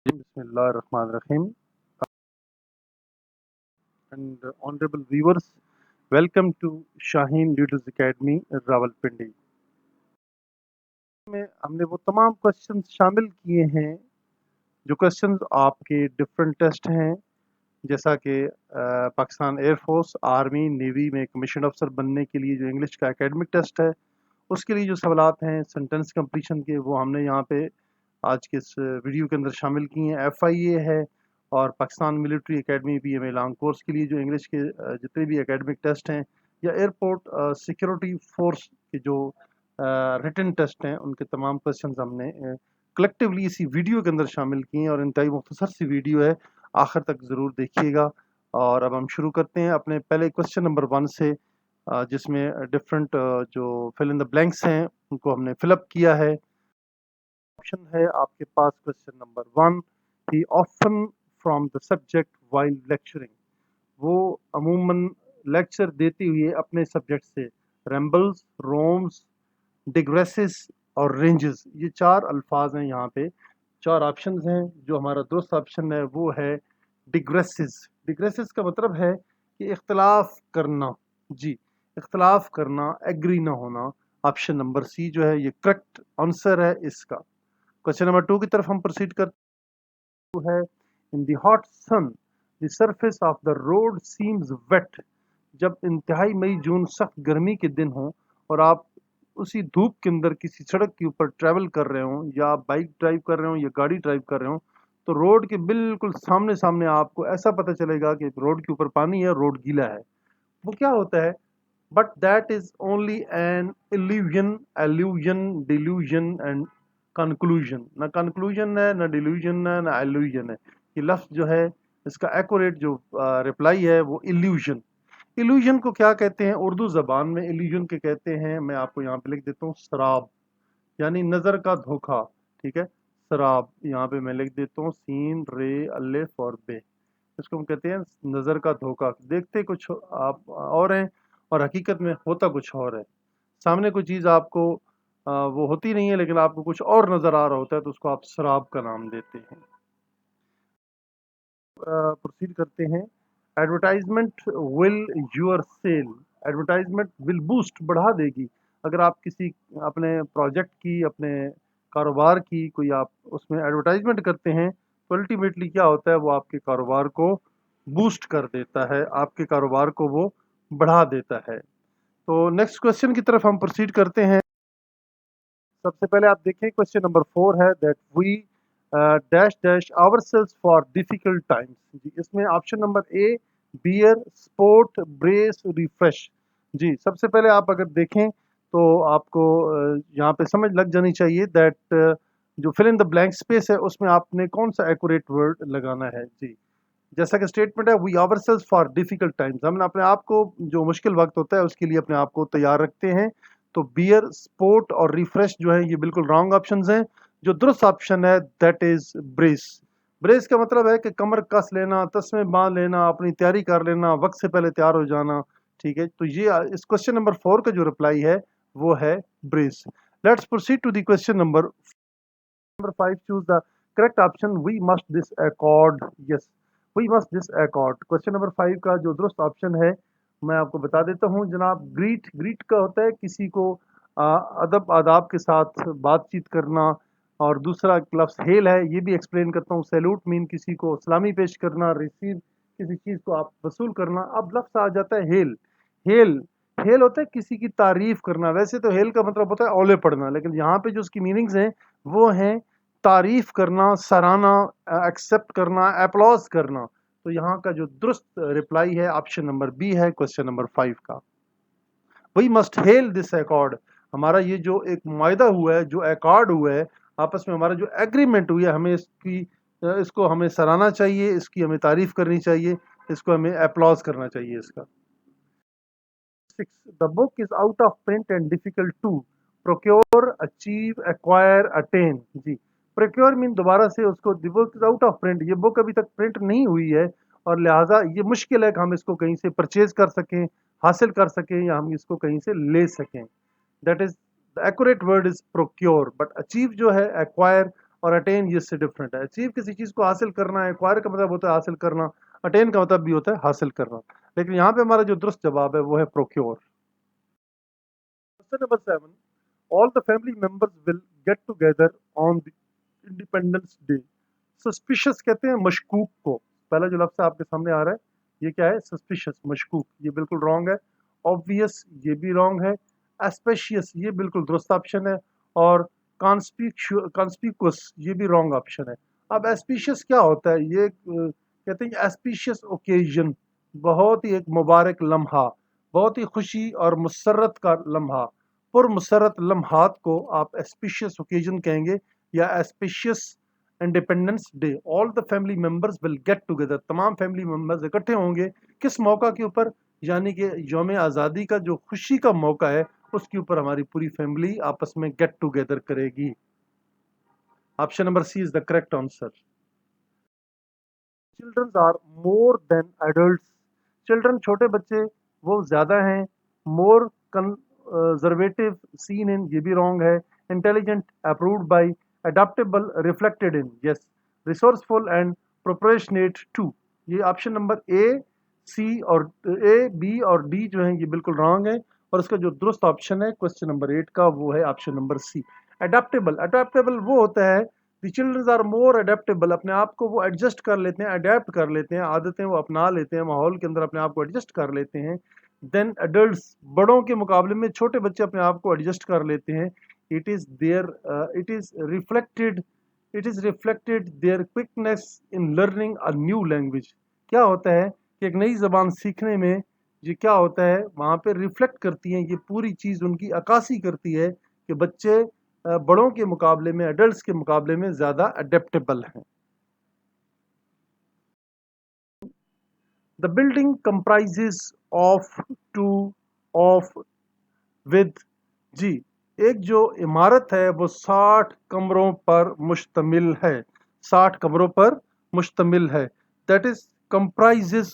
Bismillahirrahmanirrahim. And honorable viewers, welcome to Shaheen Leaders Academy, Rawalpindi. में हमने वो तमाम क्वेश्चंस शामिल किए हैं जो क्वेश्चंस आपके डिफरेंट टेस्ट हैं, जैसा कि पाकिस्तान एयरफोर्स, आर्मी, नेवी में कमीशन अफसर बनने के लिए जो इंग्लिश का एकेडमिक टेस्ट है, उसके लिए जो सवालात हैं सेंटेंस कंप्लीशन के, वो हमने यहाँ पे आज के इस वीडियो के अंदर शामिल किए हैं। FIA है और Pakistan military academy PMA long course के लिए जो इंग्लिश के जितने भी एकेडमिक टेस्ट हैं, या एयरपोर्ट सिक्योरिटी फोर्स के जो रिटन टेस्ट हैं, उनके तमाम क्वेश्चंस हमने कलेक्टिवली इसी वीडियो के अंदर शामिल किए हैं और इंतहाई मुख्तसर सी वीडियो है, आखिर तक ज़रूर देखिएगा। और अब हम शुरू करते हैं अपने पहले क्वेश्चन नंबर 1 से, जिसमें डिफरेंट जो फिल इन द ब्लैंक्स हैं उनको हमने फिलअप किया है। ऑप्शन है आपके पास question number 1, he often from the subject while lecturing. वो अमूमन लेक्चर देते हुए अपने सब्जेक्ट से रैम्बल्स, रोम्स, डिग्रेसिस और रेंजेस, ये 4 अल्फाज हैं। यहाँ पे 4 ऑप्शंस हैं। जो हमारा दुरुस्त ऑप्शन है वो है डिग्रेसिस। डिग्रेसिस का मतलब है कि इख्तलाफ करना, जी, इख्तलाफ करना, एग्री ना होना। ऑप्शन नंबर सी जो है ये करेक्ट आंसर है इसका। क्वेश्चन नंबर 2 की तरफ हम प्रोसीड करते हैं। In the hot sun the surface of the road seems wet. जब इंतहाई मई जून सख्त गर्मी के दिन हो और आप उसी धूप के अंदर किसी सड़क के ऊपर ट्रैवल कर रहे हो, या आप बाइक ड्राइव कर रहे हो या गाड़ी ड्राइव कर रहे हो, तो रोड के बिल्कुल सामने सामने आपको ऐसा पता चलेगा कि रोड के ऊपर पानी है, रोड गीला है। वो क्या होता है? But that is only an illusion, allusion, delusion and conclusion. ना कंक्लूजन है, ना डिल्यूजन है, ना एल्यूजन है। ये लफ्ज जो है, इसका एक्यूरेट जो रिप्लाई है वो इल्यूजन। इल्यूजन को क्या कहते हैं? उर्दू ज़बान में इल्यूजन के कहते हैं, मैं आपको यहाँ पे लिख देता हूँ, शराब, यानी नज़र का धोखा। ठीक है, शराब यहाँ पे मैं लिख देता हूँ, सीन रे अलिफ और बे। इसको हम कहते हैं नज़र का धोखा। देखते कुछ आप और हैं और हकीकत में होता कुछ और है। सामने कोई चीज़ आपको वो होती नहीं है, लेकिन आपको कुछ और नज़र आ रहा होता है, तो उसको आप शराब का नाम देते हैं। प्रोसीड करते हैं। Advertisement will your sell. Advertisement will boost, बढ़ा देगी। अगर आप किसी अपने प्रोजेक्ट की, अपने कारोबार की कोई आप उसमें एडवर्टाइजमेंट करते हैं, तो अल्टीमेटली क्या होता है? वो आपके कारोबार को बूस्ट कर देता है, आपके कारोबार को वो बढ़ा देता है। तो नेक्स्ट क्वेश्चन की तरफ हम प्रोसीड करते हैं। सबसे पहले आप देखें क्वेश्चन नंबर 4 है, that we dash dash ourselves for difficult times. जी, इसमें option number A bear, sport, brace, refresh. जी, सबसे पहले आप अगर देखें तो आपको यहाँ पे समझ लग जानी चाहिए दैट जो fill in the blank space है उसमें आपने कौन सा एक्यूरेट वर्ड लगाना है। जी, जैसा कि स्टेटमेंट है, we ourselves for difficult times, हम अपने आप को जो मुश्किल वक्त होता है उसके लिए अपने आप को तैयार रखते हैं। तो बियर, स्पोर्ट और रिफ्रेश जो है ये बिल्कुल रॉन्ग ऑप्शंस हैं। जो दुरुस्त ऑप्शन है दैट इज ब्रेस। ब्रेस का मतलब है कि कमर कस लेना, तस्मे बांध लेना, अपनी तैयारी कर लेना, वक्त से पहले तैयार हो जाना। ठीक है, तो ये इस क्वेश्चन नंबर 4 का जो रिप्लाई है वो है brace. Let's proceed to the question number 5, choose the correct option, we must this accord, yes, we must this accord। Question number 5 का जो दुरुस्त ऑप्शन है मैं आपको बता देता हूँ जनाब। ग्रीट, ग्रीट का होता है किसी को अदब आदाब के साथ बातचीत करना। और दूसरा लफ्स हेल है, ये भी एक्सप्लेन करता हूँ। सैल्यूट मीन किसी को सलामी पेश करना, रिसीव किसी चीज़ को आप वसूल करना। अब लफ्स आ जाता है हेल। हेल, हेल होता है किसी की तारीफ करना। वैसे तो हेल का मतलब होता है ओले पड़ना, लेकिन यहाँ पे जो उसकी मीनिंग्स हैं वो हैं तारीफ करना, सराहना, एक्सेप्ट करना, अप्लॉज करना। तो यहाँ का जो दुरुस्त रिप्लाई है ऑप्शन नंबर बी है क्वेश्चन नंबर 5 का। We must heal this accord. हमारा ये जो एक मुआहदा हुआ है, जो अकॉर्ड हुआ है आपस में, हमारा जो एग्रीमेंट हुई है, हमें इसको हमें सराहना चाहिए, इसकी हमें तारीफ करनी चाहिए, इसको हमें अप्लॉज करना चाहिए इसका। 6, the book is out of print and difficult to procure, achieve, acquire, attain। Ji, procure mean दोबारा से उसको, the book is out of print, ये बुक अभी तक प्रिंट नहीं हुई है और लिहाजा ये मुश्किल है कि हम इसको कहीं से परचेज कर सकें, हासिल कर सकें, या हम इसको कहीं से ले सकें। That is the accurate word is procure. But achieve जो है, एक्वायर, और अटेन ये इससे डिफरेंट है। अचीव किसी चीज़ को हासिल करना है, एक्वायर का मतलब होता है हासिल करना, अटेन का मतलब भी होता है हासिल करना। लेकिन यहाँ पे हमारा जो दुरुस्त जवाब है वो है procure. Question number 7, all the family members will get together on the independence day. Suspicious कहते हैं मशकूक को। पहला जो लफ्ज़ आपके सामने आ रहा है ये क्या है? सस्पिशियस, मशकूक, ये बिल्कुल रॉन्ग है। ऑब्वियस ये भी रॉन्ग है। एस्पेशियस ये बिल्कुल दुरुस्त ऑप्शन है। और कॉन्स्पिकुअस ये भी रॉन्ग ऑप्शन है। अब एस्पिशियस क्या होता है? ये कहते हैं एस्पिशियस ओकेजन, बहुत ही एक मुबारक लम्हा, बहुत ही खुशी और मुसर्रत का लम्हा, पुरमसरत लम्हात को आप एस्पिशियस ओकेजन कहेंगे या एस्पिशियस independence day. All the family members will get together, तमाम फैमिली मेंबर्स इकट्ठे होंगे किस मौका के ऊपर? यानी कि यौम आज़ादी का जो खुशी का मौका है उसके ऊपर हमारी पूरी फैमिली आपस में गेट टुगेदर करेगी। Option number C is the correct answer. Childrens are more than adults. Children छोटे बच्चे वो ज़्यादा हैं। मोर कंजर्वेटिव सीन इन ये भी रॉन्ग है। Intelligent approved by, adaptable reflected in, yes. Resourceful and proportionate to, ये ऑप्शन नंबर ए, सी और ए, बी और डी जो है ये बिल्कुल रॉन्ग है। और इसका जो दुरुस्त ऑप्शन है क्वेश्चन नंबर 8 का वो है option number C, adoptable. Adoptable वो होता है, the childrens are more adaptable, अपने आप को वो एडजस्ट कर लेते हैं, अडेप्ट कर लेते हैं, आदतें वो अपना लेते हैं, माहौल के अंदर अपने आप को एडजस्ट कर लेते हैं। देन एडल्ट्स, बड़ों के मुकाबले में छोटे बच्चे अपने आप को एडजस्ट कर लेते हैं। It is there it is reflected their quickness in learning a new language. क्या होता है कि एक नई ज़बान सीखने में ये क्या होता है, वहाँ पे रिफ्लेक्ट करती हैं, ये पूरी चीज़ उनकी अक्कासी करती है कि बच्चे बड़ों के मुकाबले में, एडल्ट्स के मुकाबले में ज़्यादा अडेप्टेबल हैं। The building comprises of two of with, जी, एक जो इमारत है वो 60 कमरों पर मुश्तमिल है, 60 कमरों पर मुश्तमिल है। That is comprises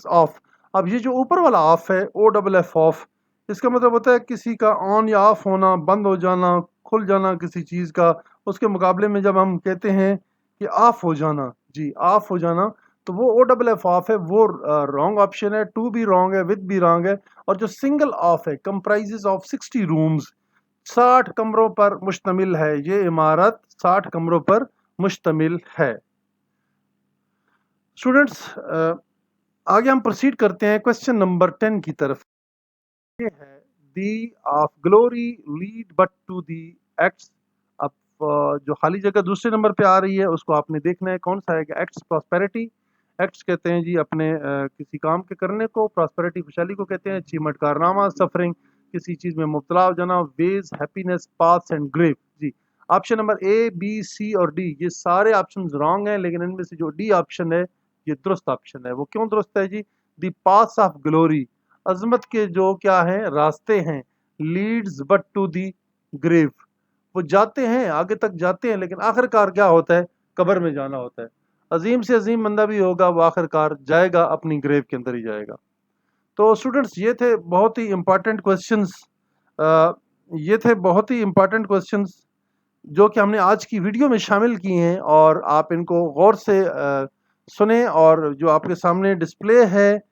of. अब ये जो ऊपर वाला ऑफ है, ओ डबल एफ ऑफ, इसका मतलब होता है किसी का ऑन या ऑफ होना, बंद हो जाना, खुल जाना किसी चीज़ का। उसके मुकाबले में जब हम कहते हैं कि ऑफ हो जाना, जी ऑफ हो जाना, तो वो ओ डबल एफ ऑफ है, वो रॉन्ग ऑप्शन है। टू भी रॉन्ग है, विद भी रॉन्ग है। और जो सिंगल ऑफ है, कंप्राइजेज ऑफ 60 रूम्स, 60 कमरों पर मुश्तमिल है, ये इमारत 60 कमरों पर मुश्तमिल है। स्टूडेंट्स, आगे हम प्रोसीड करते हैं क्वेश्चन नंबर 10 की तरफ। ये है the of glory lead but to the acts. अब जो खाली जगह दूसरे नंबर पे आ रही है उसको आपने देखना है कौन सा है। एक्ट्स प्रॉस्पेरिटी, एक्ट्स कहते हैं जी अपने किसी काम के करने को, प्रॉस्पेरिटी खुशहाली को कहते हैं, अचीवमेंट कारनामा, सफरिंग किसी चीज़ में मुब्तला हो जाना, ways happiness, paths and grave. जी option number A, B, C और डी ये सारे ऑप्शन रॉन्ग हैं, लेकिन इनमें से जो डी ऑप्शन है ये दुरुस्त ऑप्शन है। वो क्यों दुरुस्त है जी? दी पाथ्स ऑफ ग्लोरी, अजमत के जो क्या हैं रास्ते हैं, leads but to the grave, वो जाते हैं आगे तक जाते हैं, लेकिन आखिरकार क्या होता है? कब्र में जाना होता है। अजीम से अजीम बंदा भी होगा, वो आखिरकार जाएगा अपनी ग्रेव के अंदर ही जाएगा। तो स्टूडेंट्स ये थे बहुत ही इंपॉर्टेंट क्वेश्चंस, ये थे बहुत ही इंपॉर्टेंट क्वेश्चंस जो कि हमने आज की वीडियो में शामिल किए हैं, और आप इनको गौर से सुने, और जो आपके सामने डिस्प्ले है,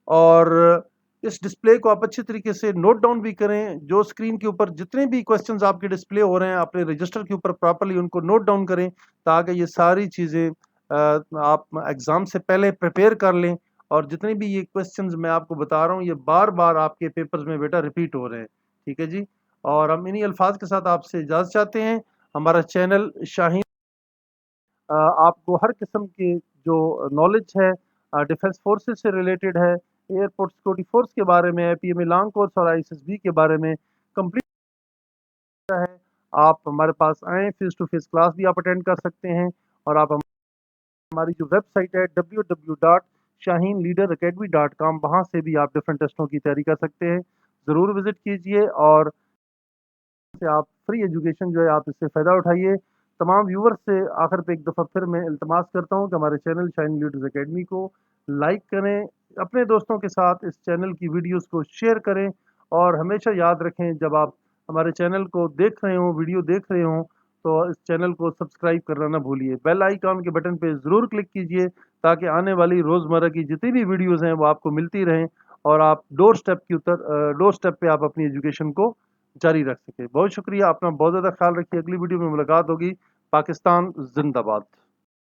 और इस डिस्प्ले को आप अच्छी तरीके से नोट डाउन भी करें। जो स्क्रीन के ऊपर जितने भी क्वेश्चंस आपके डिस्प्ले हो रहे हैं, अपने रजिस्टर के ऊपर प्रॉपर्ली उनको नोट डाउन करें, ताकि ये सारी चीज़ें आप एग्ज़ाम से पहले प्रिपेयर कर लें। और जितने भी ये क्वेश्चंस मैं आपको बता रहा हूँ ये बार बार आपके पेपर्स में बेटा रिपीट हो रहे हैं, ठीक है जी। और हम इन्हीं अल्फाज के साथ आपसे इजाज़त चाहते हैं। हमारा चैनल शाहीन आपको हर किस्म के जो नॉलेज है डिफेंस फोर्सेस से रिलेटेड है, एयरपोर्ट सिक्योरिटी फोर्स के बारे में, पीएमए लॉन्ग कोर्स और आईएसएसबी के बारे में कंप्लीट है। आप हमारे पास आएँ, फेस टू फेस क्लास भी आप अटेंड कर सकते हैं। और आप हमारी जो वेबसाइट है www.shahinleaderacademy.com, वहाँ से भी आप डिफरेंट टेस्टों की तैयारी कर सकते हैं। ज़रूर विज़िट कीजिए और से आप फ्री एजुकेशन जो है आप इससे फ़ायदा उठाइए। तमाम व्यूवर्स से आखिर पे एक दफ़ा फिर मैं इल्तमास करता हूँ कि हमारे चैनल शाइन लीडर्स एकेडमी को लाइक करें, अपने दोस्तों के साथ इस चैनल की वीडियोस को शेयर करें, और हमेशा याद रखें जब आप हमारे चैनल को देख रहे हों, वीडियो देख रहे हों, تو اس چینل کو سبسکرائب کرنا نہ بھولیے، بیل آئیکن کے بٹن پہ ضرور کلک کیجئے تاکہ آنے والی روزمرہ کی جتنی بھی ویڈیوز ہیں وہ آپ کو ملتی رہیں اور آپ ڈور سٹیپ پہ آپ اپنی ایجوکیشن کو جاری رکھ سکیں۔ بہت شکریہ، اپنا بہت زیادہ خیال رکھیے، اگلی ویڈیو میں ملاقات ہوگی۔ پاکستان زندہ باد۔